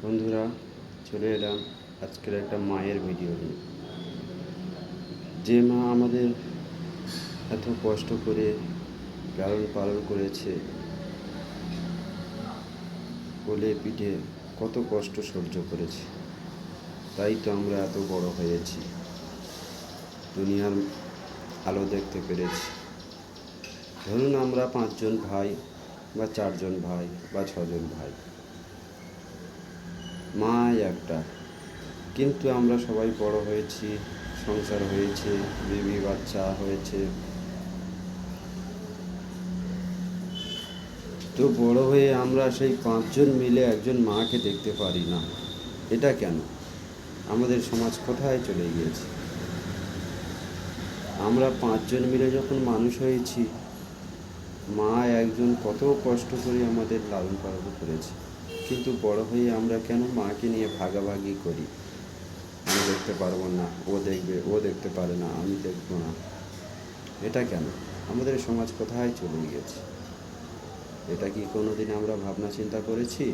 বন্ধুরা, চলে এলাম আজকের একটা মায়ের ভিডিও নিয়ে। যে মা আমাদের এত কষ্ট করে লালন পালন করেছে, কোলে পিঠে কত কষ্ট সহ্য করেছে, তাই তো আমরা এত বড় হয়েছি, দুনিয়ার আলো দেখতে পেরেছি। ধরুন আমরা 5 জন ভাই বা 4 জন ভাই বা 6 জন ভাই, মা একটা, কিন্তু আমরা সবাই বড় হয়েছি, সংসার হয়েছে, বেবি বাচ্চা হয়েছে। তো বড় হয়ে আমরা সেই 5 জন মিলে একজন মাকে দেখতে পারি না। এটা কেন? আমাদের সমাজ কোথায় চলে গিয়েছে? আমরা 5 জন মিলে যখন মানুষ হয়েছি, মা একজন কত কষ্ট করে আমাদের লালন পালন করেছে, কিন্তু বড় হয়ে আমরা কেন মাকে নিয়ে ভাগাভাগি করি? আমি দেখতে পারবো না, ও দেখবে, ও দেখতে পারে না, আমি দেখবো না। এটা কেন? আমাদের সমাজ কোথায় চলে গিয়েছে? এটা কি কোনোদিন আমরা ভাবনা চিন্তা করেছি?